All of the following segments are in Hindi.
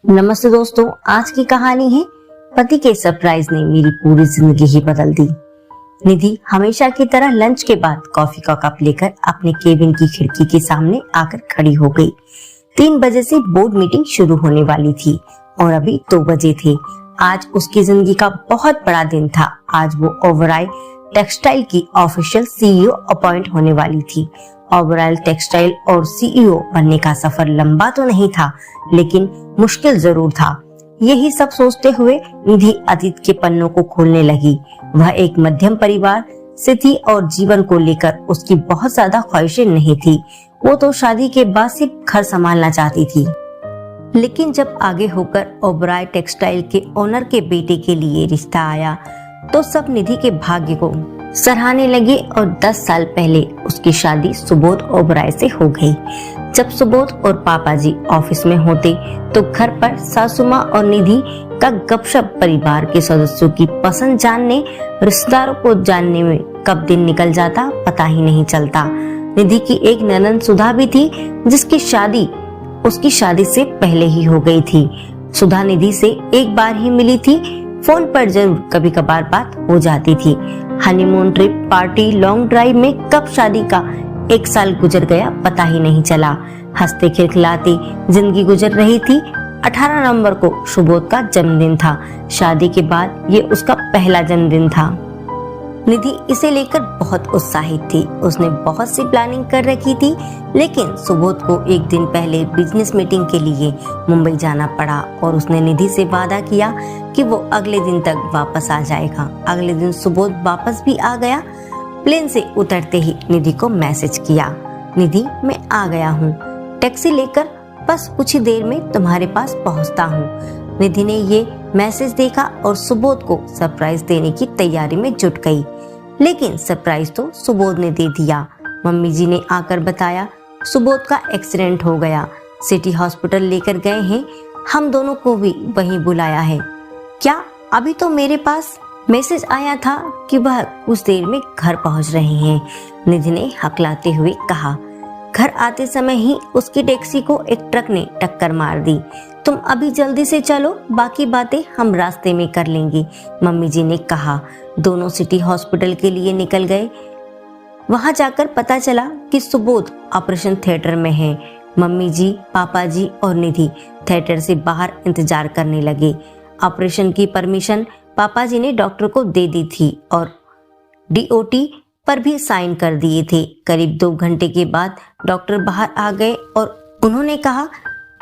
नमस्ते दोस्तों, आज की कहानी है पति के सरप्राइज ने मेरी पूरी जिंदगी ही बदल दी। निधि हमेशा की तरह लंच के बाद कॉफी का कप लेकर अपने केबिन की खिड़की के सामने आकर खड़ी हो गई। 3 बजे से बोर्ड मीटिंग शुरू होने वाली थी और अभी 2 बजे थे। आज उसकी जिंदगी का बहुत बड़ा दिन था। आज वो ओबेरॉय टेक्सटाइल की ऑफिशियल सीईओ अपॉइंट होने वाली थी। ओबेरॉय टेक्सटाइल और सीईओ बनने का सफर लंबा तो नहीं था, लेकिन मुश्किल जरूर था। यही सब सोचते हुए निधि अतीत के पन्नों को खोलने लगी। वह एक मध्यम परिवार से थी और जीवन को लेकर उसकी बहुत ज्यादा ख्वाहिशें नहीं थी। वो तो शादी के बाद सिर्फ घर संभालना चाहती थी। लेकिन जब आगे होकर ओबेरॉय टेक्सटाइल के ओनर के बेटे के लिए रिश्ता आया तो सब निधि के भाग्य को सराहने लगे और 10 साल पहले उसकी शादी सुबोध ओबेरॉय से हो गई। जब सुबोध और पापा जी ऑफिस में होते तो घर पर सासू माँ और निधि का गपशप परिवार के सदस्यों की पसंद जानने, रिश्तेदारों को जानने में कब दिन निकल जाता पता ही नहीं चलता। निधि की एक ननद सुधा भी थी, जिसकी शादी उसकी शादी से पहले ही हो गई थी। सुधा निधि से एक बार ही मिली थी, फोन पर जरूर कभी कभार बात हो जाती थी। Honeymoon trip, party, long drive में कब शादी का 1 साल गुजर गया पता ही नहीं चला। हंसते खिलखिलाती जिंदगी गुजर रही थी। 18 नवंबर को सुबोध का जन्मदिन था। शादी के बाद ये उसका पहला जन्मदिन था। निधि इसे लेकर बहुत उत्साहित थी। उसने बहुत सी प्लानिंग कर रखी थी, लेकिन सुबोध को एक दिन पहले बिजनेस मीटिंग के लिए मुंबई जाना पड़ा और उसने निधि से वादा किया कि वो अगले दिन तक वापस आ जाएगा। अगले दिन सुबोध वापस भी आ गया। प्लेन से उतरते ही निधि को मैसेज किया, निधि मैं आ गया हूँ, टैक्सी लेकर बस कुछ ही देर में तुम्हारे पास पहुँचता हूँ। निधि ने ये मैसेज देखा और सुबोध को सरप्राइज देने की तैयारी में जुट गई। लेकिन सरप्राइज तो सुबोध ने दे दिया। मम्मी जी ने आकर बताया सुबोध का एक्सीडेंट हो गया, सिटी हॉस्पिटल लेकर गए हैं, हम दोनों को भी वहीं बुलाया है। क्या अभी तो मेरे पास मैसेज आया था कि वह कुछ देर में घर पहुंच रहे हैं, निधि ने हकलाते हुए कहा। घर आते समय ही उसकी टैक्सी को एक ट्रक ने टक्कर मार दी। तुम अभी जल्दी से चलो, बाकी बातें हम रास्ते में कर लेंगे, मम्मी जी ने कहा। दोनों सिटी हॉस्पिटल के लिए निकल गए। वहां जाकर पता चला कि सुबोध ऑपरेशन थिएटर में है। मम्मी जी, पापा जी और निधि थिएटर से बाहर इंतजार करने लगे। ऑपरेशन की परमिशन पापा जी ने डॉक्टर को दे दी थी और डीओटी पर भी साइन कर दिए थे। करीब 2 घंटे के बाद डॉक्टर बाहर आ गए और उन्होंने कहा,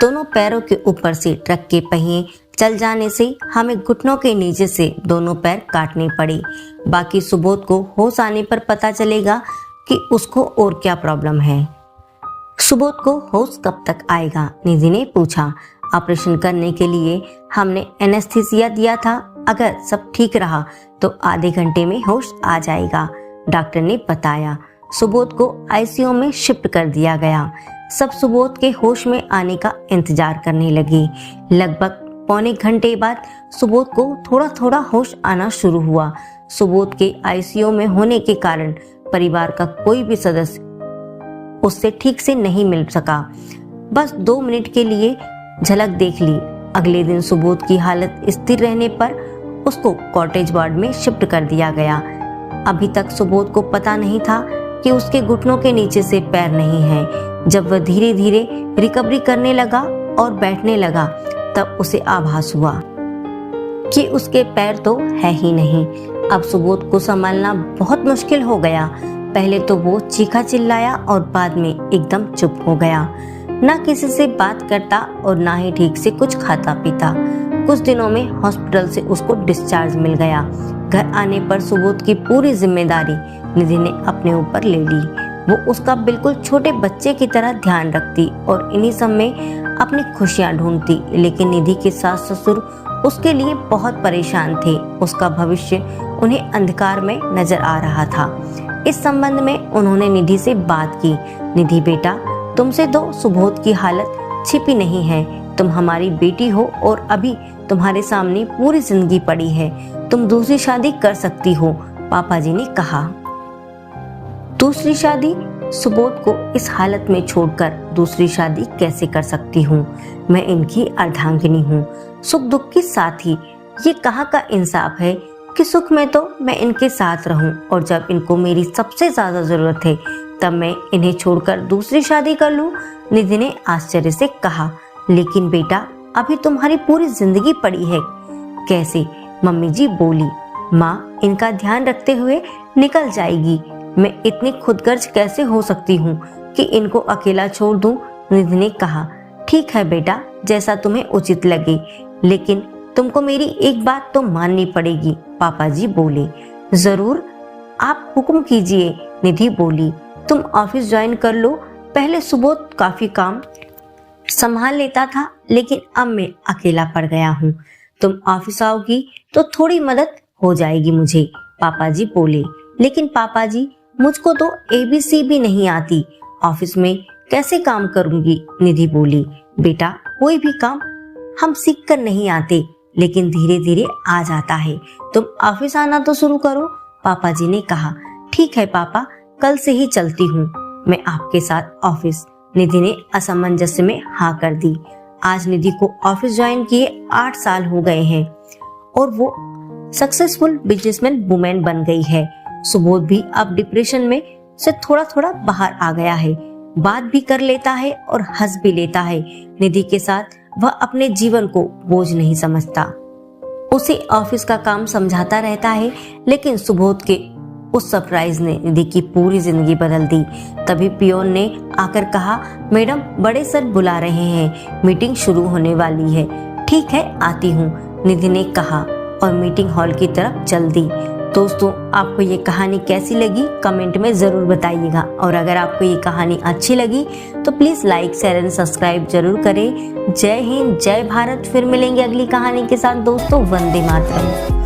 दोनों पैरों के ऊपर से ट्रक के पहिए चल जाने से हमें घुटनों के नीचे से दोनों पैर काटने पड़े। बाकी सुबोध को होश आने पर पता चलेगा कि उसको और क्या प्रॉब्लम है। सुबोध को होश कब तक आएगा, निधि ने पूछा। ऑपरेशन करने के लिए हमने एनेस्थीसिया दिया था, अगर सब ठीक रहा तो आधे घंटे में होश आ जाएगा, डॉक्टर ने बताया। सुबोध को आईसीयू में शिफ्ट कर दिया गया। सब सुबोध के होश में आने का इंतजार करने लगे। लगभग पौने घंटे बाद सुबोध को थोड़ा थोड़ा होश आना शुरू हुआ। सुबोध के आईसीयू में होने के कारण परिवार का कोई भी सदस्य उससे ठीक से नहीं मिल सका। बस 2 मिनट के लिए झलक देख ली। अगले दिन सुबोध की हालत स्थिर रहने पर उसको कॉटेज वार्ड में शिफ्ट कर दिया गया। अभी तक सुबोध को पता नहीं था कि उसके घुटनों के नीचे से पैर नहीं है। जब वह धीरे धीरे रिकवरी करने लगा और बैठने लगा, तब उसे आभास हुआ कि उसके पैर तो है ही नहीं। अब सुबोध को संभालना बहुत मुश्किल हो गया। पहले तो वो चीखा चिल्लाया और बाद में एकदम चुप हो गया। ना किसी से बात करता और ना ही ठीक से कुछ खाता पीता। कुछ दिनों में हॉस्पिटल से उसको डिस्चार्ज मिल गया। घर आने पर सुबोध की पूरी जिम्मेदारी निधि ने अपने ऊपर ले ली। वो उसका बिल्कुल छोटे बच्चे की तरह ध्यान रखती और इन्हीं सब में अपनी खुशियां ढूंढती। लेकिन निधि के सास ससुर उसके लिए बहुत परेशान थे। उसका भविष्य उन्हें अंधकार में नजर आ रहा था। इस संबंध में उन्होंने निधि से बात की। निधि बेटा, तुमसे तो सुबोध की हालत छिपी नहीं है। तुम हमारी बेटी हो और अभी तुम्हारे सामने पूरी जिंदगी पड़ी है। तुम दूसरी शादी कर सकती हो, पापा जी ने कहा। दूसरी शादी? सुबोध को इस हालत में छोड़कर दूसरी शादी कैसे कर सकती हूँ। मैं इनकी अर्धांगिनी हूँ, सुख दुख के साथ ही। ये कहाँ का इंसाफ है कि सुख में तो मैं इनके साथ रहूं और जब इनको मेरी सबसे ज्यादा जरूरत है तब मैं इन्हें छोड़कर दूसरी शादी कर लूं। निधि ने आश्चर्य से कहा, लेकिन बेटा अभी तुम्हारी पूरी जिंदगी पड़ी है। कैसे? मम्मी जी बोली। माँ इनका ध्यान रखते हुए निकल जाएगी। मैं इतनी खुदगर्ज कैसे हो सकती हूँ कि इनको अकेला छोड़ दूं? निधि ने कहा, ठीक है बेटा, जैसा तुम्हें उचित लगे, लेकिन तुमको मेरी एक बात तो माननी पड़ेगी। पापा जी बोले। जरूर, आप हुक्म कीजिए। निधि बोली। तुम ऑफिस ज्वाइन कर लो। पहले सुबोध काफी काम संभाल लेता था, लेकिन अब मैं अकेला पड़ गया हूँ। तुम ऑफिस आओगी तो थोड़ी मदद हो जाएगी मुझे। पापा जी बोले। लेकिन पापा जी, मुझको तो ABC भी नहीं आती, ऑफिस में कैसे काम करूंगी? निधि बोली। बेटा कोई भी काम हम सीख कर नहीं आते, लेकिन धीरे धीरे आ जाता है। तुम ऑफिस आना तो शुरू करो। पापा जी ने कहा, ठीक है पापा, कल से ही चलती हूँ मैं आपके साथ ऑफिस। निधि ने असमंजस्य में हाँ कर दी। आज निधि को ऑफिस ज्वाइन किए 8 साल हो गए हैं और वो सक्सेसफुल बिजनेसमैन वुमेन बन गई है। सुबोध भी अब डिप्रेशन में से थोड़ा थोड़ा बाहर आ गया है, बात भी कर लेता है और हंस भी लेता है। निधि के साथ वह अपने जीवन को बोझ नहीं समझता। उसे ऑफिस का काम समझाता रहता है, लेकिन सुबोध के उस सरप्राइज ने निधि की पूरी जिंदगी बदल दी। तभी पियोन ने आकर कहा, मैडम बड़े सर बुला रहे हैं, मीटिंग शुरू होने वाली है। ठीक है, आती हूँ, निधि ने कहा और मीटिंग हॉल की तरफ चल दी। दोस्तों, आपको ये कहानी कैसी लगी कमेंट में जरूर बताइएगा, और अगर आपको ये कहानी अच्छी लगी तो please like, share and subscribe जरूर करें। जय हिंद, जय भारत। फिर मिलेंगे अगली कहानी के साथ दोस्तों। वंदे मातरम।